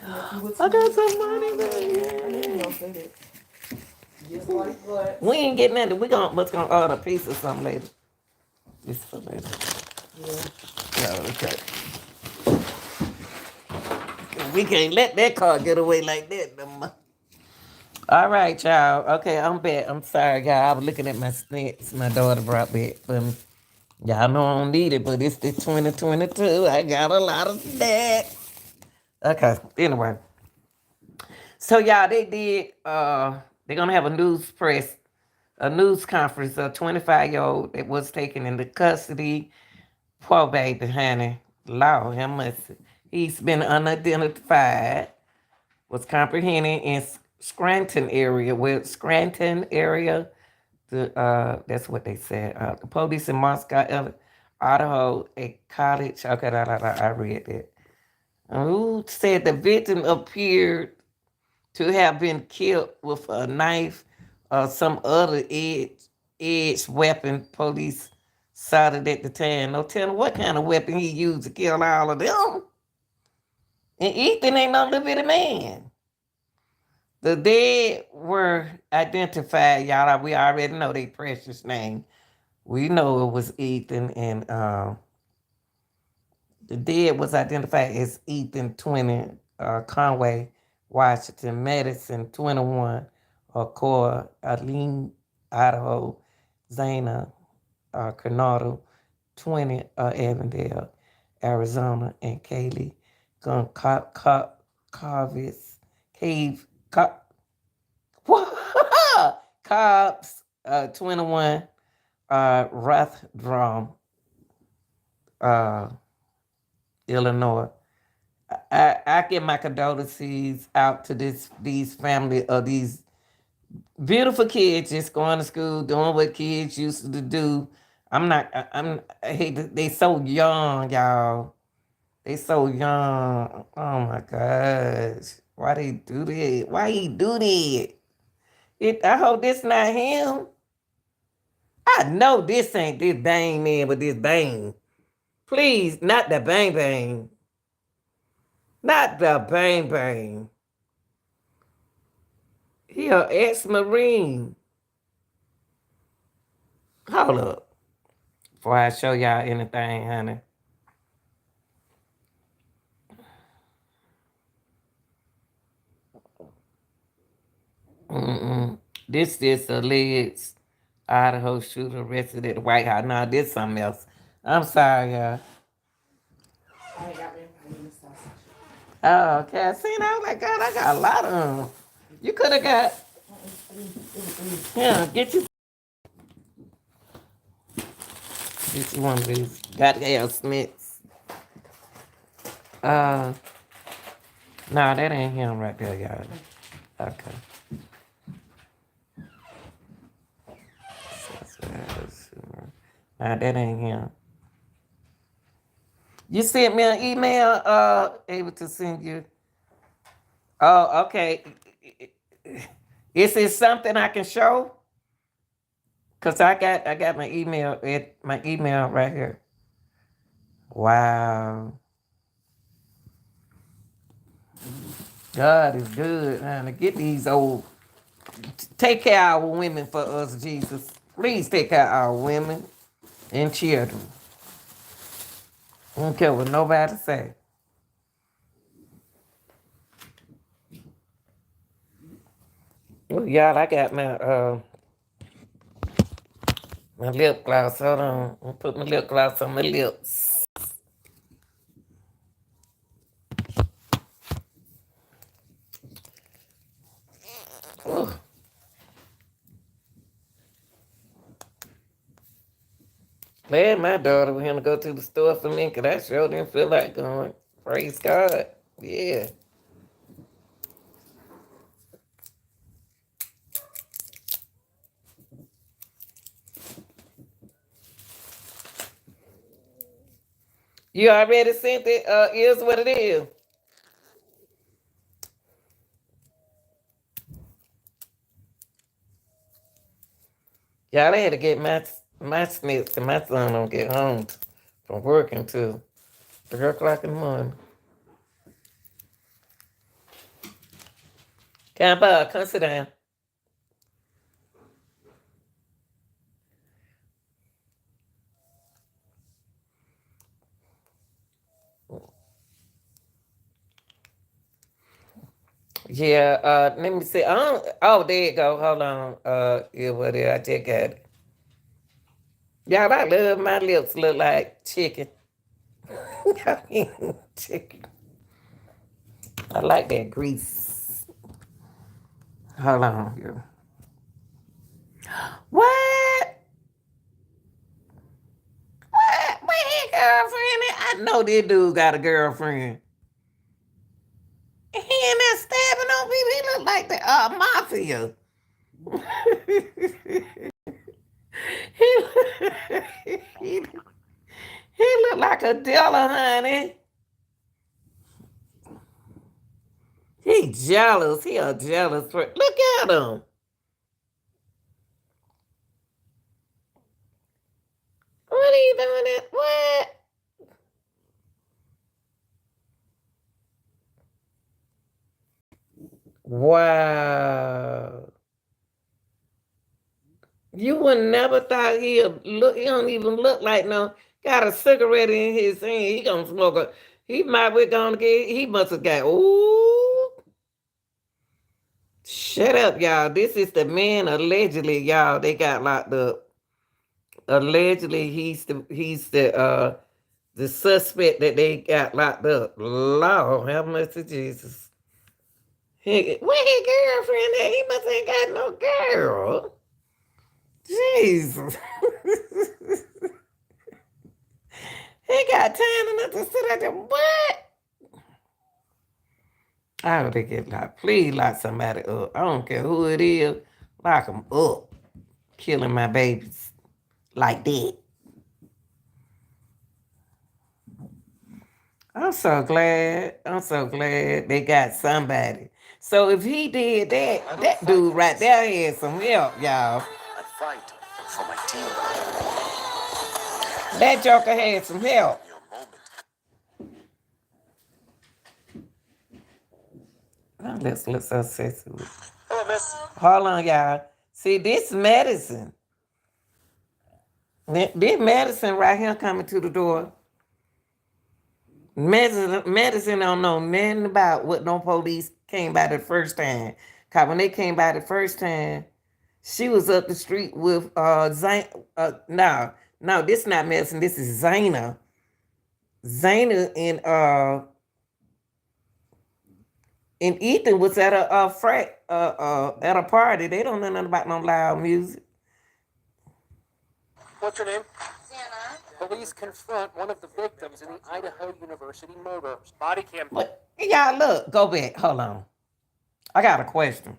yeah. I got some money, I baby. didn't know say that. Just like what? We ain't getting nothing. What's gonna order a piece or something later. This for later. Yeah. No, okay. We can't let that car get away like that no more. All right, y'all. Okay, I'm back. I'm sorry, y'all. I was looking at my snacks my daughter brought back for me. Y'all know I don't need it, but it's the 2022. I got a lot of snacks. Okay, anyway. So y'all, they're gonna have a news conference. A 25-year-old that was taken into custody. Poor baby, honey. Lord have mercy. He's been unidentified. Was comprehended in Scranton area. That's what they said. The police in Moscow, Idaho, a college. Okay, I read that. Who said the victim appeared to have been killed with a knife or some other edged weapon. Police cited at the time. No telling what kind of weapon he used to kill all of them. And Ethan ain't no little bitty man. The dead were identified, y'all. We already know their precious name. We know it was Ethan, and the dead was identified as Ethan 20 Conway, Washington, Madison, 21, Cora, Aline, Idaho, Zana, Coronado, 20, Avondale, Arizona, and Kaylee, Carvis, Cave, Cobbs, 21, Rathdrum, uh, Illinois. I give my condolences out to these family of these beautiful kids just going to school, doing what kids used to do. I'm not. I hate. They so young, y'all. They so young. Oh my gosh. Why they do that? Why he do that? I hope this not him. I know this ain't this bang man with this bang. Please, not the bang bang. Not the bang bang. He a ex-marine. Hold up. Before I show y'all anything, honey. Mm-mm. This is alleged Idaho shooter arrested at the White House. No, this something else. I'm sorry, y'all. I ain't got everybody in the sausage. Oh, okay. I seen. I was like, God, I got a lot of them. You could have got. Yeah, get you one of these. Got to have Smiths. No, that ain't him right there, y'all. Okay. Nah, that ain't him. You sent me an email, able to send you. Oh, okay. Is it something I can show? Cause I got my email right here. Wow. God is good, honey. Get these old. Take care of our women for us, Jesus. Please take care of our women and children. I don't care what nobody say. Well, y'all, I got my lip gloss. Hold on. I'll put my lip gloss on my lips. Ooh. Glad my daughter was going to go to the store for me because I sure didn't feel like going. Praise God. Yeah. You already sent it. Is what it is. Y'all, I had to get my Smiths and my son don't get home from working till 3 o'clock in the morning. Come sit down. Yeah, let me see. Oh, there you go. Hold on. Yeah, what I just got it. Y'all, I love my lips look like chicken. Chicken. I like that grease. Hold on here. What? What? Where his girlfriend at? I know this dude got a girlfriend. He in there stabbing on people. He look like the mafia. he, he look like a dealer, honey. He jealous. He a jealous person. Look at him. What are you doing? What? Wow. You would never thought he'd look. He don't even look like no. Got a cigarette in his hand. He gonna smoke a. He might be gonna get. He must have got. Ooh. Shut up, y'all. This is the man allegedly, y'all. They got locked up. Allegedly, he's the suspect that they got locked up. Lord, have mercy, Jesus. Where his girlfriend at? He must ain't got no girl. Jesus. He got time enough to sit out there. What? I would get locked. Please lock somebody up. I don't care who it is. Lock them up. Killing my babies like that. I'm so glad. I'm so glad they got somebody. So if he did that, that dude right there had some help, y'all. I fight for my team. That joker had some help. Your moment. Oh, let's look so sexy. Hello, miss. Hold on, y'all. See, this medicine. This medicine right here coming to the door. Medicine don't know nothing about what no police came by the first time. Cause when they came by the first time, she was up the street with no, this not medicine. This is Zayna. Zayna and Ethan was at at a party. They don't know nothing about no loud music. What's your name? Police confront one of the victims in the Idaho University murders. Body cam. What? Y'all look, go back. Hold on. I got a question.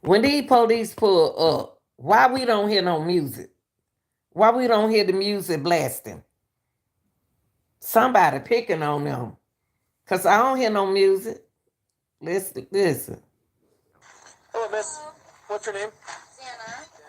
When these police pull up, why we don't hear no music? Why we don't hear the music blasting? Somebody picking on them. Cause I don't hear no music. Listen. Hello, miss. What's your name?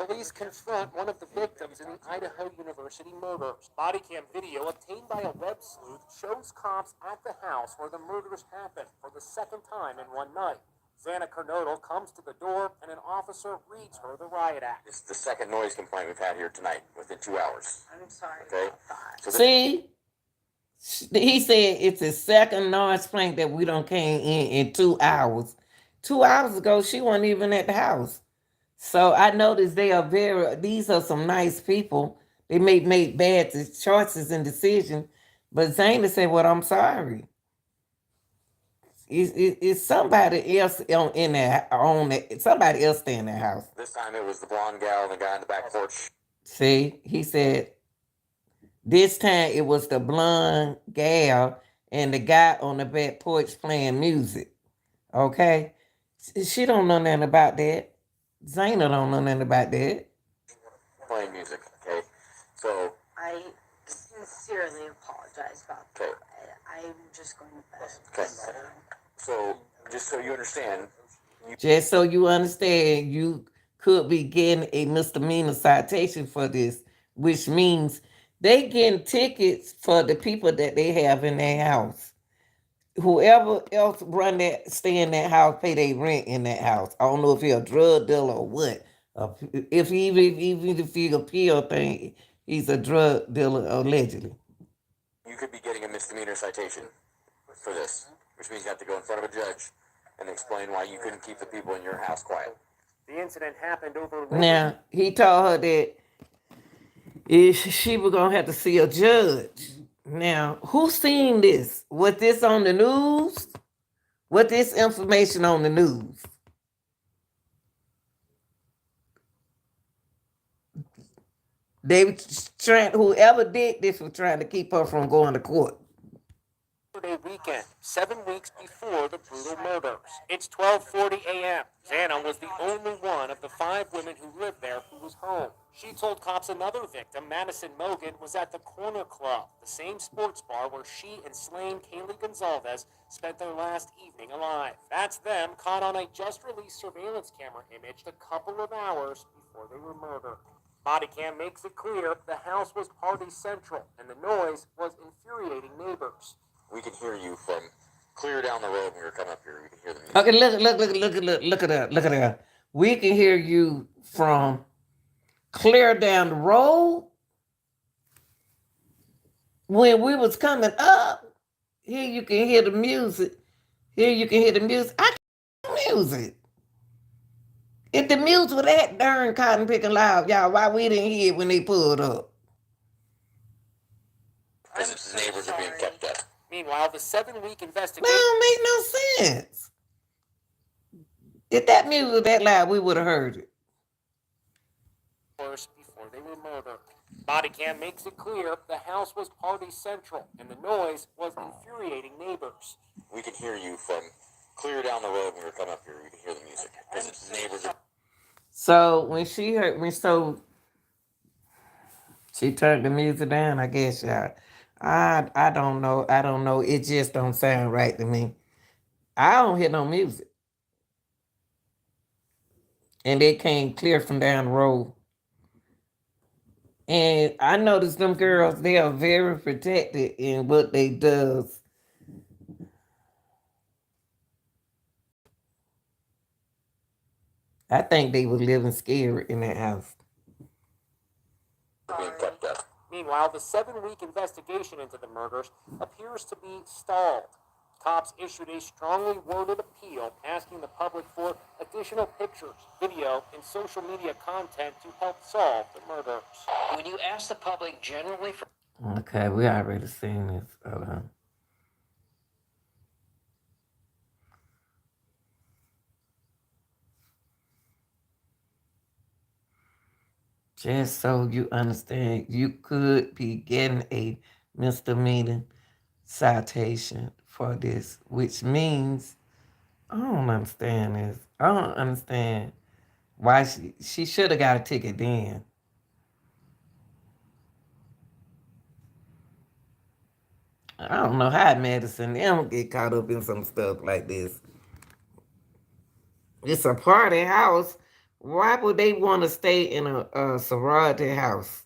Police confront one of the victims in the Idaho University murders. Body cam video obtained by a web sleuth shows cops at the house where the murders happened for the second time in one night. Xana Kernodle comes to the door and an officer reads her the riot act. It's the second noise complaint we've had here tonight within 2 hours. I'm sorry. Okay. about that. So See? He said it's the second noise complaint that we don't came in 2 hours. 2 hours ago, she wasn't even at the house. So I noticed these are some nice people. They may make bad choices and decisions. But Zayna said, well, I'm sorry. It's somebody else somebody else stay in that house. this time it was the blonde gal and the guy in the back porch. See, he said this time it was the blonde gal and the guy on the back porch playing music. Okay? She don't know nothing about that. Zayna don't know nothing about that. Playing music. Okay. So I sincerely apologize about Okay. that. I'm just going to bed. Okay. So just so you understand, Just so you understand, you could be getting a misdemeanor citation for this, which means they getting tickets for the people that they have in their house. Whoever else stay in that house, pay their rent in that house. I don't know if he a drug dealer or what. If he even if he a pill thing, he's a drug dealer allegedly. you could be getting a misdemeanor citation for this, which means you have to go in front of a judge and explain why you couldn't keep the people in your house quiet. The incident happened over. Now he told her that if she was gonna have to see a judge. Now, who seen this? Was this on the news? Was this information on the news? They were whoever did this was trying to keep her from going to court. Weekend, 7 weeks before the brutal murders. It's 12:40 a.m. Xana was the only one of the 5 women who lived there who was home. She told cops another victim, Madison Mogan, was at the Corner Club, the same sports bar where she and slain Kaylee Gonzalez spent their last evening alive. That's them caught on a just-released surveillance camera image a couple of hours before they were murdered. Body cam makes it clear the house was party central, and the noise was infuriating neighbors. We can hear you from clear down the road when we were coming up here. We can hear the music. Okay, look at that. We can hear you from clear down the road. When we was coming up, here you can hear the music. I can hear music. If the music was that darn cotton picking loud, y'all, why we didn't hear it when they pulled up? Because the neighbors are being kept deaf. Meanwhile, the 7-week That investigation. don't make no sense. If that music was that loud, we would have heard it. First, before they were murdered. Body cam makes it clear the house was party central, and the noise was infuriating neighbors. We can hear you from clear down the road when we were coming up here. We can hear the music. Because the neighbors are... So when she heard me, so she turned the music down, I guess, y'all. I don't know. I don't know. It just don't sound right to me. I don't hear no music. And they came clear from down the road. And I noticed them girls, they are very protected in what they does. I think they were living scared in that house. being kept deaf. Meanwhile, the 7-week investigation into the murders appears to be stalled. Cops issued a strongly worded appeal asking the public for additional pictures, video, and social media content to help solve the murders. When you ask the public generally for Okay, we already seen this. Hold on. Just so you understand, you could be getting a misdemeanor citation for this, which means I don't understand this. I don't understand why she should have got a ticket then. I don't know how Madison them get caught up in some stuff like this. It's a party house. Why would they want to stay in a sorority house?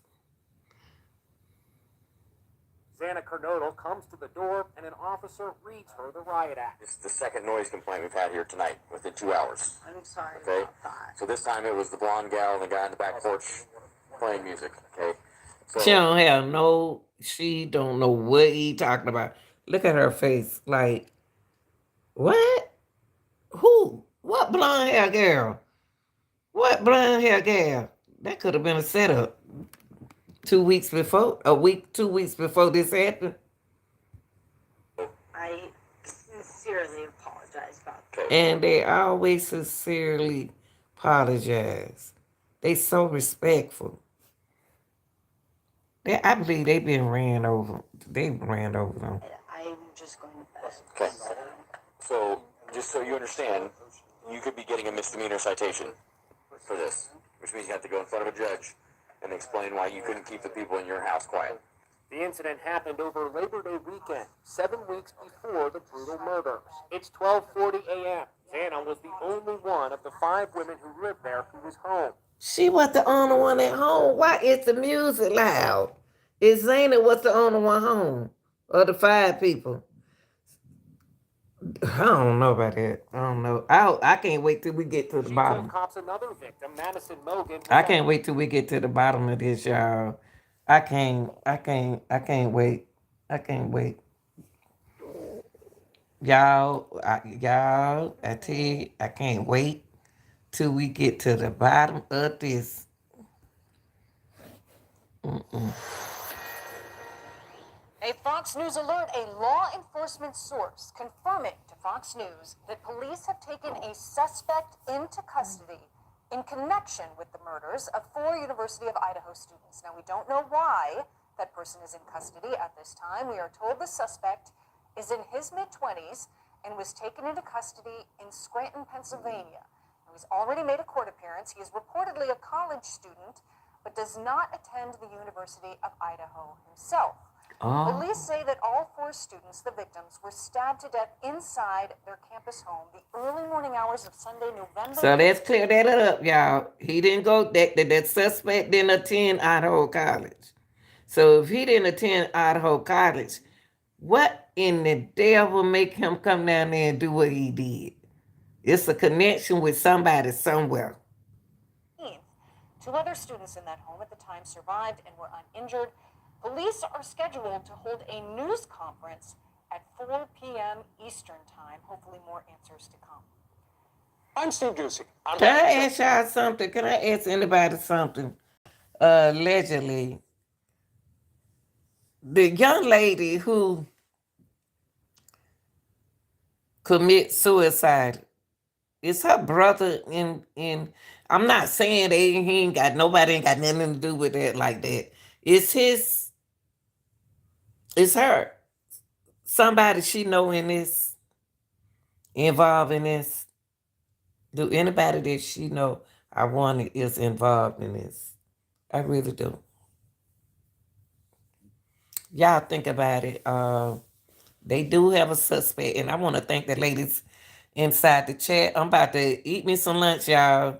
Xana Kernodle comes to the door and an officer reads her the riot act. It's the second noise complaint we've had here tonight within 2 hours. I'm sorry Okay? about that. So this time it was the blonde gal and the guy in the back porch playing music. Okay? So She don't know what he talking about. Look at her face. Like, what? Who? What blonde hair girl? What blonde hair girl? That could have been a setup. 2 weeks before, 2 weeks before this happened. I sincerely apologize about that. okay. And they always sincerely apologize. They so respectful. I believe they been ran over. They ran over them. I'm just going to bed. Okay. So just so you understand, you could be getting a misdemeanor citation for this, which means you have to go in front of a judge and explain why you couldn't keep the people in your house quiet. The incident happened over Labor Day weekend, 7 weeks before the brutal murders. It's 12:40 a.m. Xana was the only one of the 5 women who lived there who was home. She was the only one at home. Why is the music loud? Is Zana was the only one home? Of the 5 people? I don't know about that. I don't know. I can't wait till we get to the She bottom. told cops another victim, Madison Mogan. I can't wait till we get to the bottom of this, y'all. I can't wait. I can't wait. Y'all, I tell you, I can't wait till we get to the bottom of this. A Fox News alert, a law enforcement source confirming to Fox News that police have taken a suspect into custody in connection with the murders of 4 University of Idaho students. Now, we don't know why that person is in custody at this time. We are told the suspect is in his mid-20s and was taken into custody in Scranton, Pennsylvania. Now, he's already made a court appearance. He is reportedly a college student, but does not attend the University of Idaho himself. Oh. Police say that all 4 students, the victims, were stabbed to death inside their campus home the early morning hours of Sunday, November. So let's clear that up, y'all. He didn't go, that suspect didn't attend Idaho College. So if he didn't attend Idaho College, what in the devil make him come down there and do what he did? It's a connection with somebody somewhere. 2 other students in that home at the time survived and were uninjured. Police are scheduled to hold a news conference at 4 p.m. Eastern Time. Hopefully more answers to come. I'm Steve Ducey. Can I ask y'all something? Can I ask anybody something? Allegedly, the young lady who commit suicide, is her brother in I'm not saying he ain't got nobody ain't got nothing to do with it like that. It's her. Somebody she know in this, involved in this. Do anybody that she know I want is involved in this? I really do. Y'all think about it. They do have a suspect, and I want to thank the ladies inside the chat. I'm about to eat me some lunch, y'all.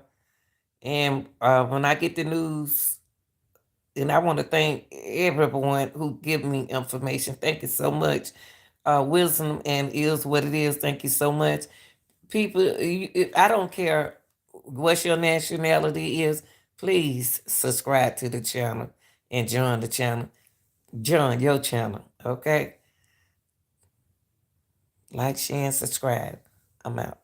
And when I get the news, and I want to thank everyone who give me information. Thank you so much. Wisdom and is what it is. Thank you so much. People, I don't care what your nationality is. Please subscribe to the channel and join the channel. Join your channel, okay? Like, share, and subscribe. I'm out.